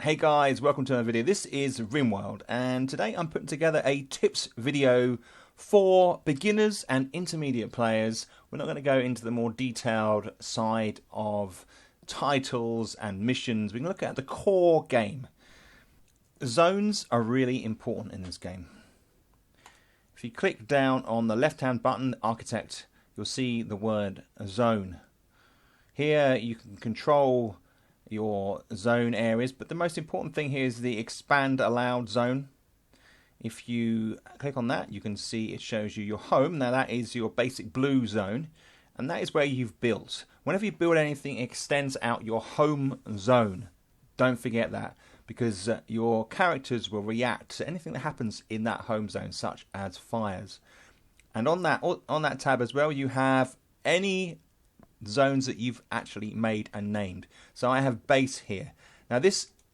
Hey guys, welcome to another video. This is Rimworld, and today I'm putting together a tips video for beginners and intermediate players. We're not going to go into the more detailed side of titles and missions. We can look at the core game. Zones are really important in this game. If you click down on the left hand button, Architect, you'll see the word zone. Here you can control your zone areas, but the most important thing here is the expand allowed zone. If you click on that, you can see it shows you your home. Now that is your basic blue zone, and that is where you've built. Whenever you build anything, it extends out your home zone. Don't forget that, because your characters will react to anything that happens in that home zone, such as fires. And on that tab as well, you have any zones that you've actually made and named. So I have base here. Now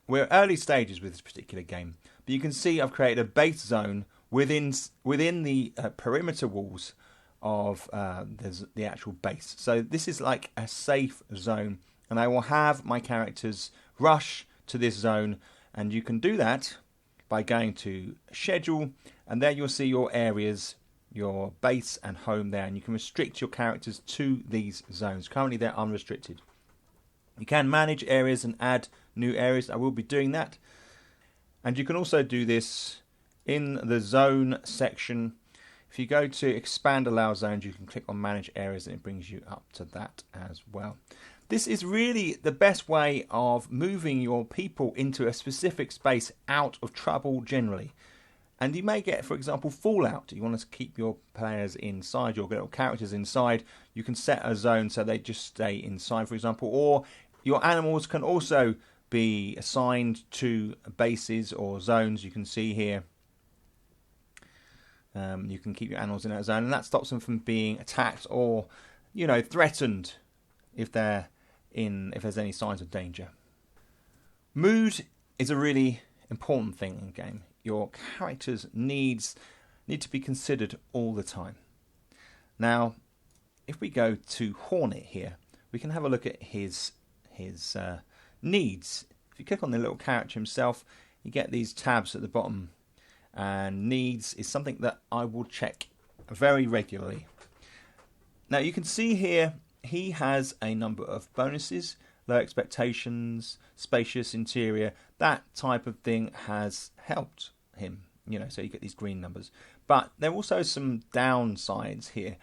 we're early stages with this particular game, but you can see I've created a base zone within the perimeter walls of the actual base. So this is like a safe zone, and I will have my characters rush to this zone, and you can do that by going to schedule, and there you'll see your areas, your base and home there, and you can restrict your characters to these zones. Currently they're unrestricted. You can manage areas and add new areas. I will be doing that. And you can also do this in the zone section. If you go to expand allow zones, you can click on manage areas and it brings you up to that as well. This is really the best way of moving your people into a specific space out of trouble generally. And you may get, for example, fallout. You want to keep your players inside, your little characters inside. You can set a zone so they just stay inside, for example. Or your animals can also be assigned to bases or zones. You can see here. You can keep your animals in that zone, and that stops them from being attacked or, threatened if there's any signs of danger. Mood is a really important thing in the game. Your characters need to be considered all the time. Now, if we go to Hornet here, we can have a look at his needs. If you click on the little character himself, you get these tabs at the bottom, and needs is something that I will check very regularly. Now you can see here he has a number of bonuses. Low expectations, spacious interior, that type of thing has helped him, so you get these green numbers. But there are also some downsides here.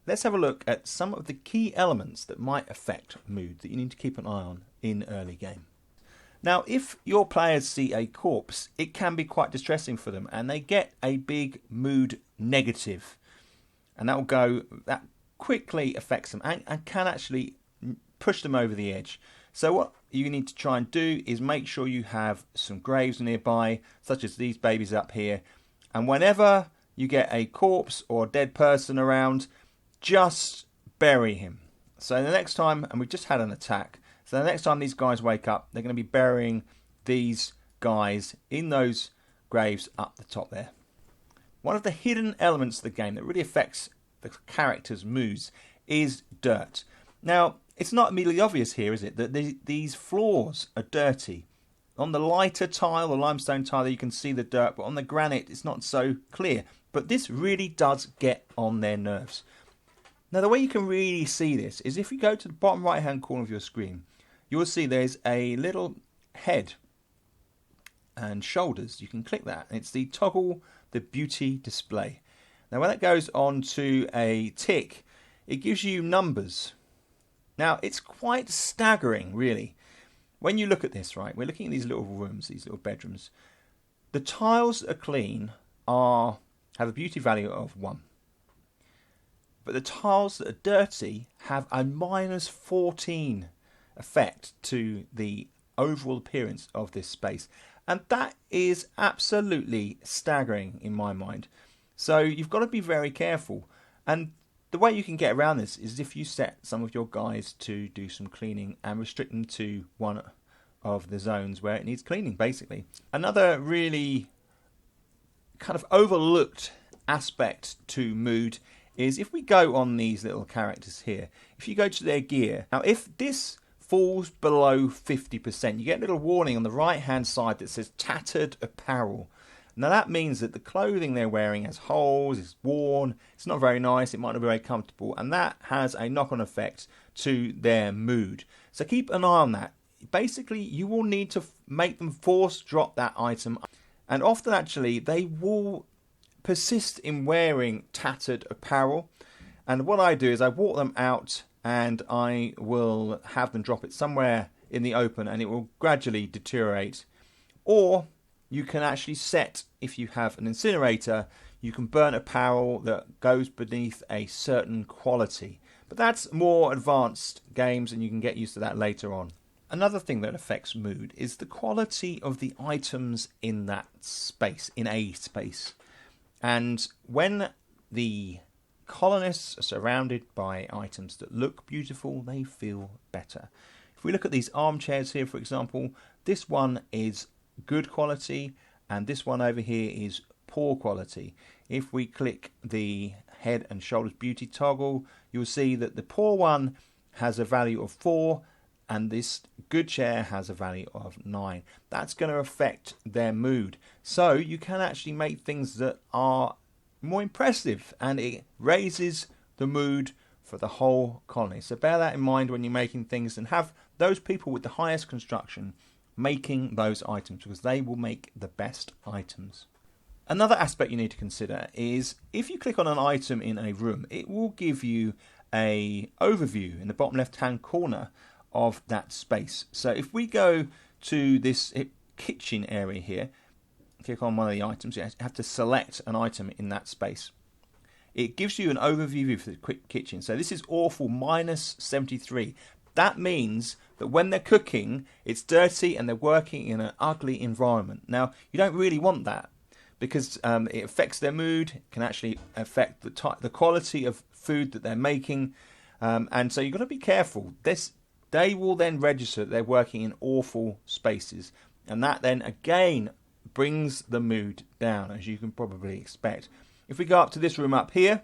Let's have a look at some of the key elements that might affect mood that you need to keep an eye on in early game. Now, if your players see a corpse, it can be quite distressing for them, and they get a big mood negative. And that quickly affects them and can actually push them over the edge. So what you need to try and do is make sure you have some graves nearby, such as these babies up here, and whenever you get a corpse or a dead person around, just bury him. So the next time, and we've just had an attack, so the next time these guys wake up, they're going to be burying these guys in those graves up the top there. One of the hidden elements of the game that really affects the characters' moods is dirt. Now, it's not immediately obvious here, is it, that these floors are dirty. On the lighter tile, the limestone tile, you can see the dirt, but on the granite, it's not so clear. But this really does get on their nerves. Now, the way you can really see this is if you go to the bottom right-hand corner of your screen, you'll see there's a little head and shoulders. You can click that, and it's the toggle the beauty display. Now, when that goes on to a tick, it gives you numbers. Now, it's quite staggering, really. When you look at this, right, we're looking at these little rooms, these little bedrooms. The tiles that are clean have a beauty value of 1. But the tiles that are dirty have a -14 effect to the overall appearance of this space. And that is absolutely staggering in my mind. So you've got to be very careful. And the way you can get around this is if you set some of your guys to do some cleaning and restrict them to one of the zones where it needs cleaning, basically. Another really kind of overlooked aspect to mood is if we go on these little characters here, if you go to their gear. Now, if this falls below 50%, you get a little warning on the right hand side that says tattered apparel. Now that means that the clothing they're wearing has holes, it's worn, it's not very nice, it might not be very comfortable, and that has a knock-on effect to their mood. So keep an eye on that. Basically, you will need to make them force drop that item, and often actually they will persist in wearing tattered apparel. And what I do is I walk them out and I will have them drop it somewhere in the open, and it will gradually deteriorate. Or you can actually set, if you have an incinerator, you can burn apparel that goes beneath a certain quality. But that's more advanced games, and you can get used to that later on. Another thing that affects mood is the quality of the items in that space, in a space. And when the colonists are surrounded by items that look beautiful, they feel better. If we look at these armchairs here, for example, this one is good quality and this one over here is poor quality. If we click the head and shoulders beauty toggle, you'll see that the poor one has a value of 4 and this good chair has a value of 9. That's going to affect their mood. So you can actually make things that are more impressive, and it raises the mood for the whole colony. So bear that in mind when you're making things, and have those people with the highest construction making those items, because they will make the best items. Another aspect you need to consider is if you click on an item in a room, it will give you a overview in the bottom left hand corner of that space. So if we go to this kitchen area here, click on one of the items, you have to select an item in that space. It gives you an overview for the quick kitchen. So this is awful -73. That means that when they're cooking, it's dirty and they're working in an ugly environment. Now, you don't really want that, because it affects their mood. It can actually affect the quality of food that they're making. And so you've got to be careful. They will then register that they're working in awful spaces. And that then, again, brings the mood down, as you can probably expect. If we go up to this room up here,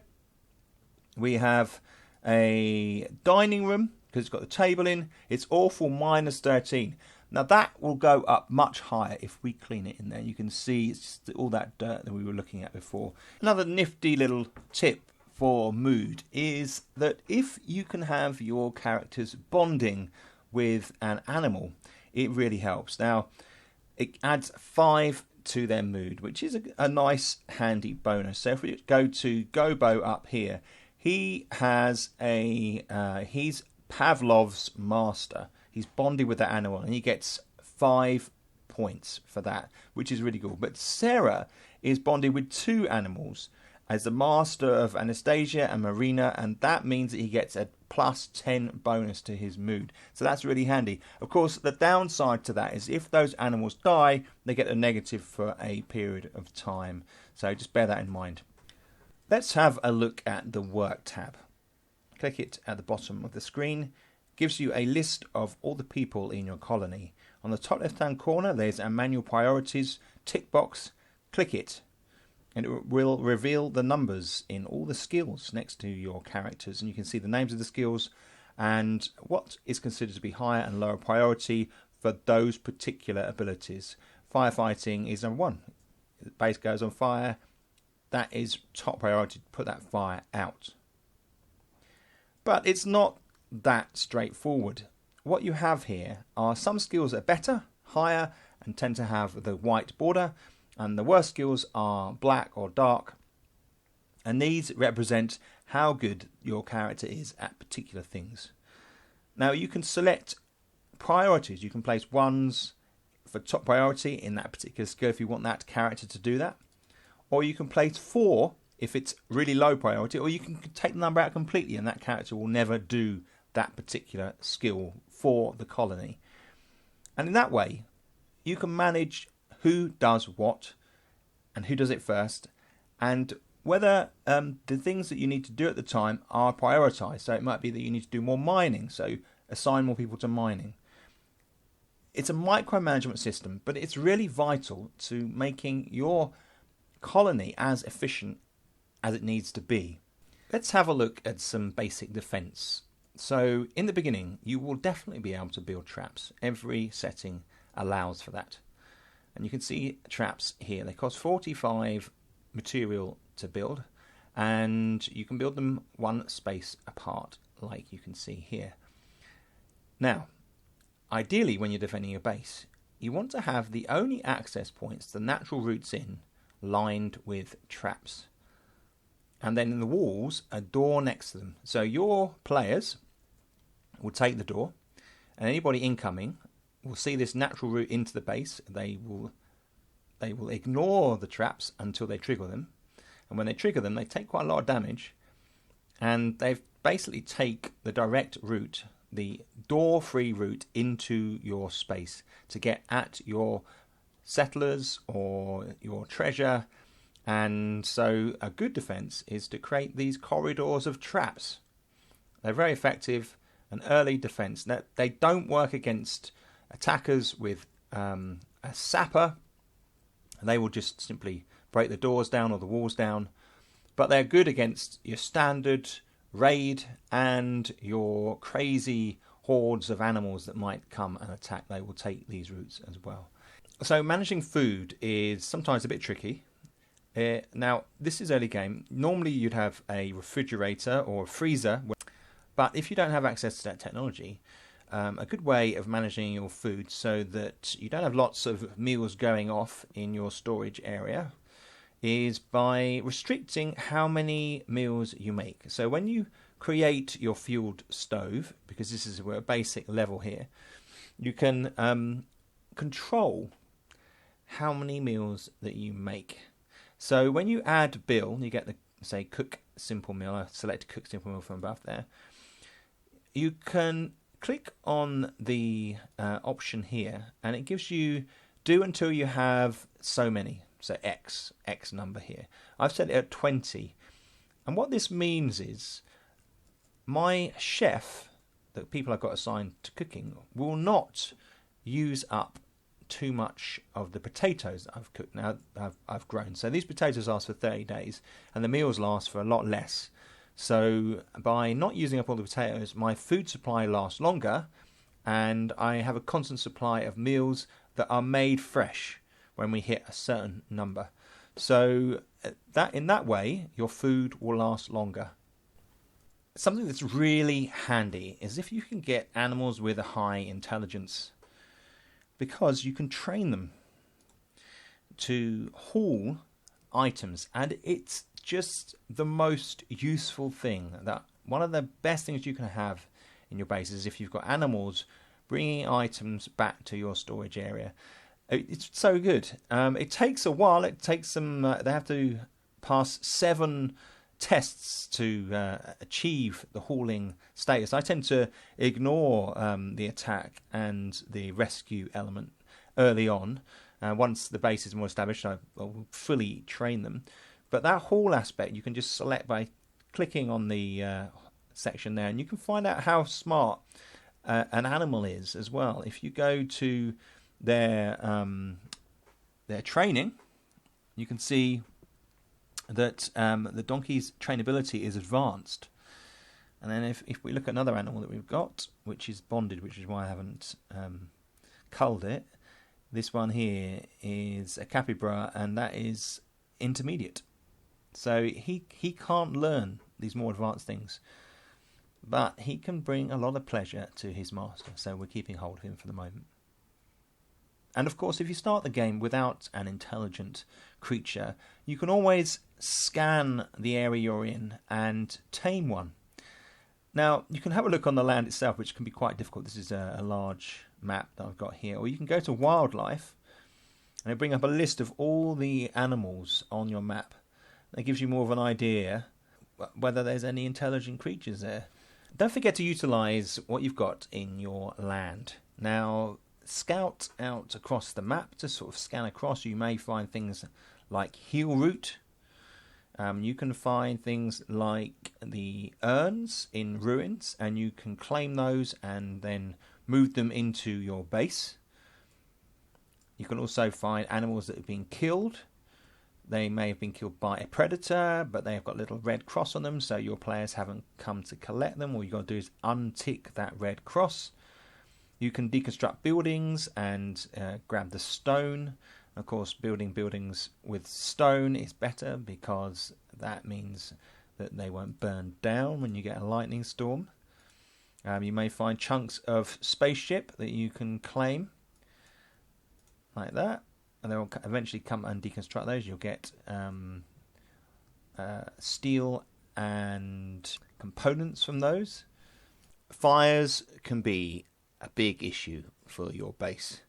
we have a dining room, because it's got the table in. It's awful -13. Now that will go up much higher if we clean it in there. You can see it's just all that dirt that we were looking at before. Another nifty little tip for mood is that if you can have your characters bonding with an animal, it really helps. Now, it adds 5 to their mood, which is a nice handy bonus. So if we go to Gobo up here, he has he's Pavlov's master. He's bonded with the animal and he gets 5 points for that, which is really cool. But Sarah is bonded with 2 animals as the master of Anastasia and Marina, and that means that he gets a +10 bonus to his mood. So that's really handy. Of course, the downside to that is if those animals die, they get a negative for a period of time. So just bear that in mind. Let's have a look at the Work tab. Click it at the bottom of the screen. Gives you a list of all the people in your colony. On the top left hand corner, there's a manual priorities tick box. Click it, and it will reveal the numbers in all the skills next to your characters, and you can see the names of the skills and what is considered to be higher and lower priority for those particular abilities. Firefighting is number 1. The base goes on fire. That is top priority to put that fire out. But it's not that straightforward. What you have here are some skills that are better, higher, and tend to have the white border, and the worst skills are black or dark, and these represent how good your character is at particular things. Now you can select priorities. You can place 1s for top priority in that particular skill if you want that character to do that, or you can place 4 if it's really low priority, or you can take the number out completely and that character will never do that particular skill for the colony. And in that way you can manage who does what and who does it first, and whether the things that you need to do at the time are prioritized. So it might be that you need to do more mining, so assign more people to mining. It's a micromanagement system, but it's really vital to making your colony as efficient as it needs to be. Let's have a look at some basic defense. So in the beginning, you will definitely be able to build traps. Every setting allows for that. And you can see traps here. They cost 45 material to build, and you can build them one space apart, like you can see here. Now, ideally, when you're defending your base, you want to have the only access points, the natural routes in, lined with traps. And then in the walls, a door next to them. So your players will take the door, and anybody incoming will see this natural route into the base. They will ignore the traps until they trigger them. And when they trigger them, they take quite a lot of damage. And they basically take the direct route, the door-free route into your space to get at your settlers or your treasure. And so a good defense is to create these corridors of traps. They're very effective. An early defense. That they don't work against attackers with a sapper. They will just simply break the doors down or the walls down. But they're good against your standard raid and your crazy hordes of animals that might come and attack. They will take these routes as well. So managing food is sometimes a bit tricky. Now, this is early game. Normally you'd have a refrigerator or a freezer. But if you don't have access to that technology, a good way of managing your food so that you don't have lots of meals going off in your storage area is by restricting how many meals you make. So when you create your fueled stove, because this is a basic level here, you can control how many meals that you make. So when you add Bill, you get the, say, cook simple meal. I select cook simple meal from above there. You can click on the option here, and it gives you do until you have so many, so X number here. I've set it at 20, and what this means is my chef, the people I've got assigned to cooking, will not use up too much of the potatoes that I've cooked now. I've grown. So these potatoes last for 30 days, and the meals last for a lot less. So by not using up all the potatoes, my food supply lasts longer, and I have a constant supply of meals that are made fresh when we hit a certain number. So that in that way, your food will last longer. Something that's really handy is if you can get animals with a high intelligence, because you can train them to haul items, and it's just the most useful thing. That one of the best things you can have in your base is if you've got animals bringing items back to your storage area. It's so good. It takes a while. It takes them. They have to pass 7 tests to achieve the hauling status. I tend to ignore the attack and the rescue element early on. Once the base is more established, I will fully train them. But that haul aspect, you can just select by clicking on the section there, and you can find out how smart an animal is as well. If you go to their training, you can see that the donkey's trainability is advanced. And then if we look at another animal that we've got, which is bonded, which is why I haven't culled it, this one here is a capybara, and that is intermediate. So he can't learn these more advanced things, but he can bring a lot of pleasure to his master, so we're keeping hold of him for the moment. And of course, if you start the game without an intelligent creature, you can always scan the area you're in and tame one. Now, you can have a look on the land itself, which can be quite difficult. This is a large map that I've got here. Or you can go to wildlife, and it'll bring up a list of all the animals on your map. That gives you more of an idea whether there's any intelligent creatures there. Don't forget to utilise what you've got in your land. Now, scout out across the map to sort of scan across. You may find things like heel root. You can find things like the urns in ruins, and you can claim those and then move them into your base. You can also find animals that have been killed They may have been killed by a predator, but they have got a little red cross on them, so your players haven't come to collect them. All you've got to do is untick that red cross. You can deconstruct buildings and grab the stone. Of course, building buildings with stone is better because that means that they won't burn down when you get a lightning storm. You may find chunks of spaceship that you can claim, like that. And they'll eventually come and deconstruct those. You'll get steel and components from those. Fires can be a big issue for your base.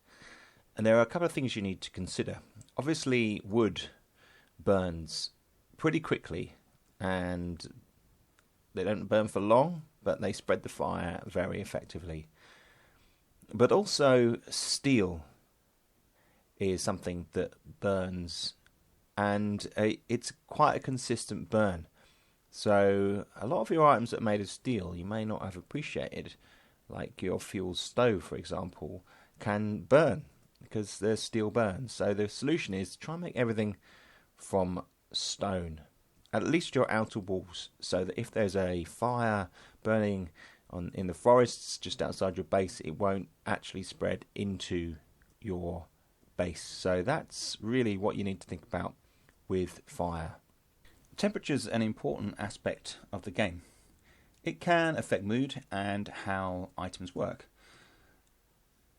And there are a couple of things you need to consider. Obviously, wood burns pretty quickly, and they don't burn for long, but they spread the fire very effectively. But also, steel is something that burns, and it's quite a consistent burn. So a lot of your items that are made of steel you may not have appreciated, like your fuel stove, for example, can burn because there's steel burns. So the solution is to try and make everything from stone, at least your outer walls, so that if there's a fire burning in the forests just outside your base, it won't actually spread into your base. So that's really what you need to think about with fire. Temperature's an important aspect of the game. It can affect mood and how items work.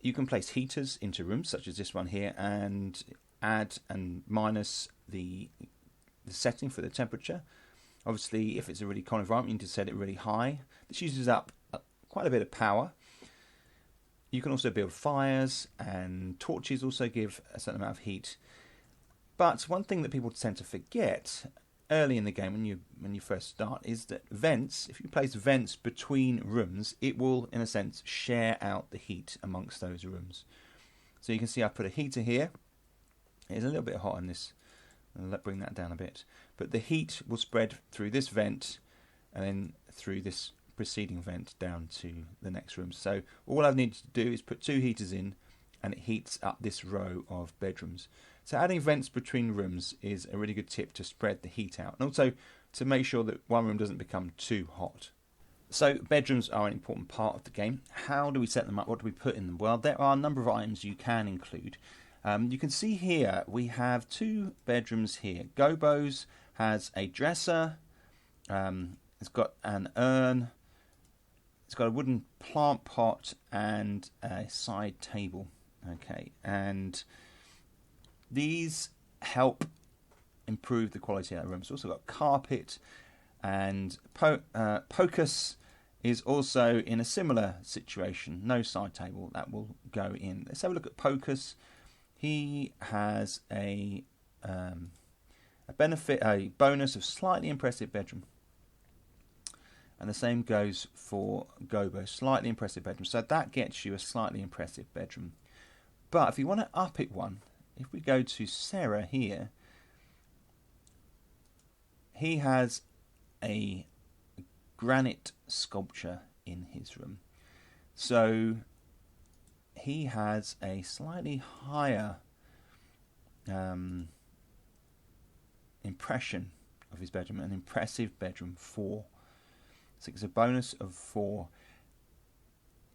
You can place heaters into rooms such as this one here and add and minus the setting for the temperature. Obviously, if it's a really cold environment, you need to set it really high. This uses up quite a bit of power. You can also build fires, and torches also give a certain amount of heat. But one thing that people tend to forget early in the game when you first start is that vents, if you place vents between rooms, it will, in a sense, share out the heat amongst those rooms. So you can see I've put a heater here. It's a little bit hot on this. Let's bring that down a bit. But the heat will spread through this vent and then through this preceding vent down to the next room. So all I've needed to do is put 2 heaters in, and it heats up this row of bedrooms. So adding vents between rooms is a really good tip to spread the heat out, and also to make sure that one room doesn't become too hot. So bedrooms are an important part of the game. How do we set them up? What do we put in them? Well, there are a number of items you can include. You can see here we have 2 bedrooms here. Gobo's has a dresser, it's got an urn, it's got a wooden plant pot and a side table. Okay, and these help improve the quality of that room. It's also got carpet, and Pocus is also in a similar situation. No side table, that will go in. Let's have a look at Pocus. He has a bonus of slightly impressive bedroom. And the same goes for Gobo, slightly impressive bedroom. So that gets you a slightly impressive bedroom. But if you want to up it one, if we go to Sarah here, he has a granite sculpture in his room. So he has a slightly higher impression of his bedroom, an impressive bedroom 4. So it's a bonus of 4.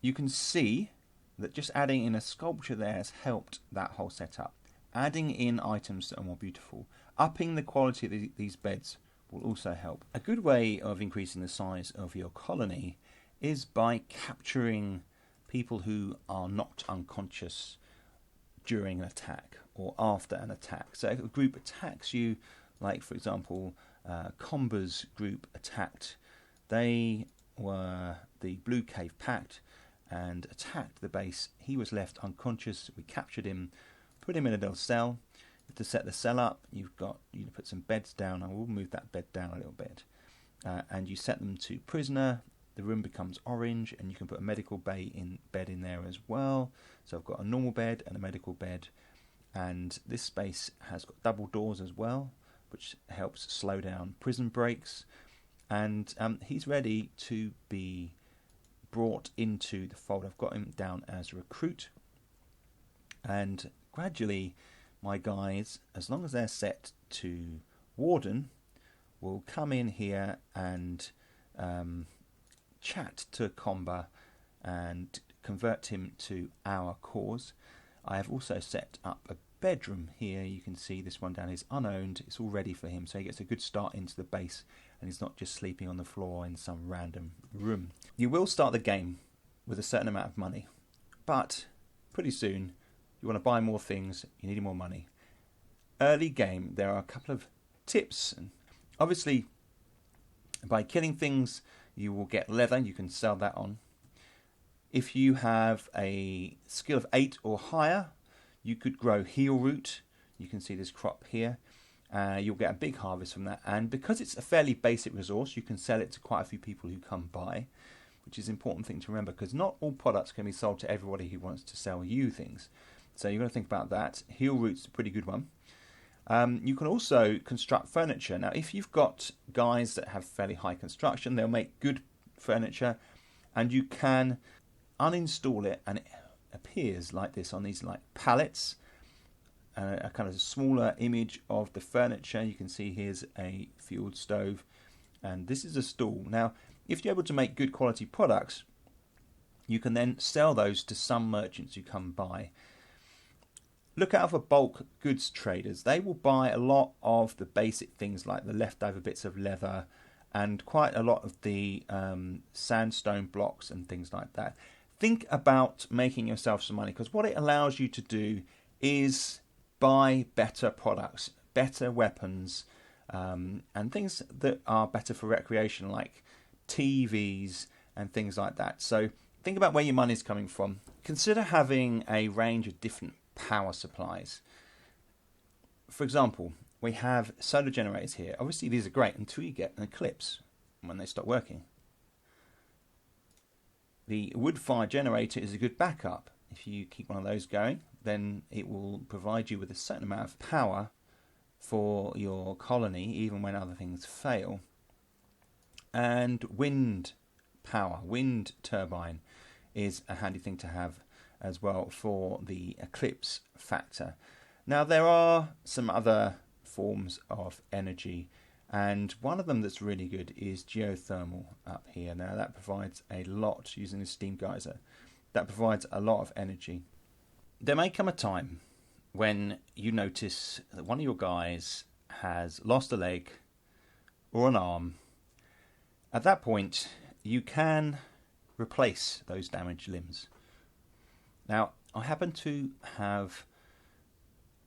You can see that just adding in a sculpture there has helped that whole setup. Adding in items that are more beautiful, upping the quality of these beds will also help. A good way of increasing the size of your colony is by capturing people who are knocked unconscious during an attack or after an attack. So if a group attacks you, like for example Comba's group attacked, they were the Blue Cave Pact and attacked the base. He was left unconscious. We captured him, put him in a little cell. To set the cell up, you put some beds down. I will move that bed down a little bit, and you set them to prisoner. The room becomes orange, and you can put a medical bed in there as well. So I've got a normal bed and a medical bed, and this space has got double doors as well, which helps slow down prison breaks. And he's ready to be brought into the fold. I've got him down as a recruit, and gradually my guys, as long as they're set to Warden will come in here and chat to Comba and convert him to our cause. I have also set up a bedroom here. You can see this one down is unowned. It's all ready for him, so he gets a good start into the base and he's not just sleeping on the floor in some random room. You will start the game with a certain amount of money, but pretty soon you want to buy more things, you need more money. Early game, there are a couple of tips. And obviously, by killing things, you will get leather. You can sell that on. If you have a skill of 8 or higher, you could grow heel root. You can see this crop here. You'll get a big harvest from that. And because it's a fairly basic resource, you can sell it to quite a few people who come by, which is an important thing to remember, because not all products can be sold to everybody who wants to sell you things. So you've got to think about that. Heel root's a pretty good one. You can also construct furniture. Now, if you've got guys that have fairly high construction, they'll make good furniture, and you can uninstall it, and it appears like this on these like pallets. A kind of smaller image of the furniture. You can see here's a fueled stove, and this is a stool. Now, if you're able to make good quality products, you can then sell those to some merchants who come by. Look out for bulk goods traders. They will buy a lot of the basic things like the leftover bits of leather and quite a lot of the sandstone blocks and things like that. Think about making yourself some money, because what it allows you to do is buy better products, better weapons, and things that are better for recreation, like TVs and things like that. So think about where your money's coming from. Consider having a range of different power supplies. For example, we have solar generators here. Obviously these are great until you get an eclipse when they stop working. The wood fire generator is a good backup. If you keep one of those going, then it will provide you with a certain amount of power for your colony, even when other things fail. And wind power, wind turbine, is a handy thing to have as well for the eclipse factor. Now, there are some other forms of energy, and one of them that's really good is geothermal up here. Now, that provides a lot, using the steam geyser, that provides a lot of energy. There may come a time when you notice that one of your guys has lost a leg or an arm. At that point, you can replace those damaged limbs. Now, I happen to have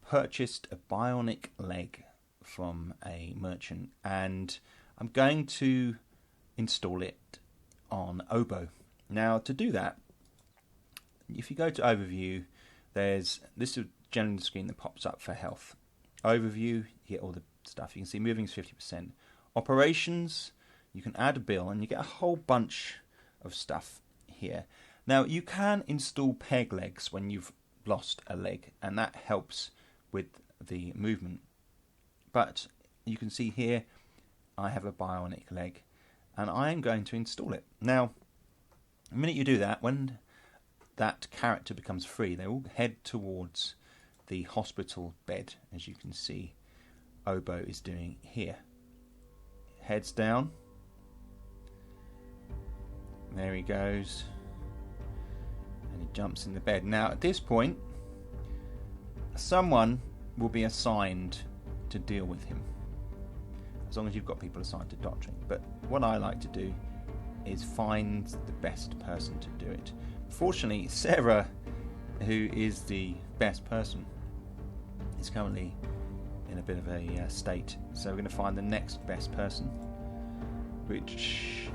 purchased a bionic leg from a merchant, and I'm going to install it on Oboe. Now, to do that, if you go to Overview, this is generally the screen that pops up for health. Overview, you get all the stuff. You can see moving is 50%. Operations, you can add a bill, and you get a whole bunch of stuff here. Now, you can install peg legs when you've lost a leg, and that helps with the movement. But you can see here, I have a bionic leg, and I am going to install it. Now, the minute you do that, when that character becomes free, they will head towards the hospital bed, as you can see Oboe is doing here. Heads down. There he goes. And he jumps in the bed. Now, at this point, someone will be assigned to deal with him, as long as you've got people assigned to doctoring. But what I like to do is find the best person to do it. Fortunately, Sarah, who is the best person, is currently in a bit of a state. So we're going to find the next best person, which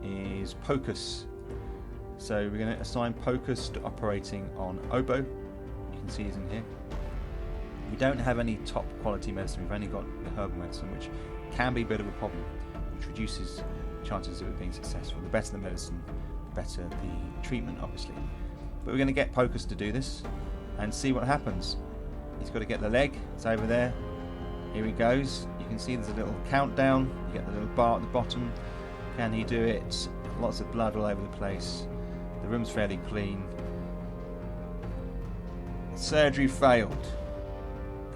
is Pocus. So we're going to assign Pocus to operating on Oboe. You can see he's in here. We don't have any top quality medicine. We've only got the herbal medicine, which can be a bit of a problem, which reduces chances of it being successful. The better the medicine, the better the treatment, obviously. But we're going to get Pocus to do this and see what happens. He's got to get the leg. It's over there. Here he goes. You can see there's a little countdown. You get the little bar at the bottom. Can he do it? Lots of blood all over the place. The room's fairly clean. Surgery failed.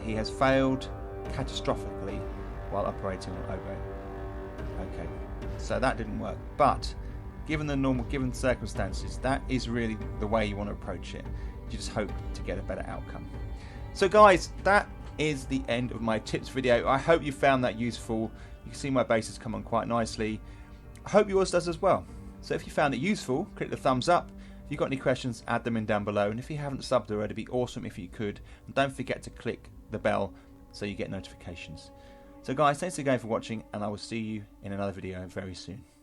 He has failed catastrophically while operating on Ogo. Okay, so that didn't work, but given the circumstances, that is really the way you want to approach it. You just hope to get a better outcome. So guys, that is the end of my tips video. I hope you found that useful. You can see my base has come on quite nicely. I hope yours does as well. So if you found it useful, click the thumbs up. If you've got any questions, add them in down below. And if you haven't subbed already, it'd be awesome if you could. And don't forget to click the bell so you get notifications. So guys, thanks again for watching, and I will see you in another video very soon.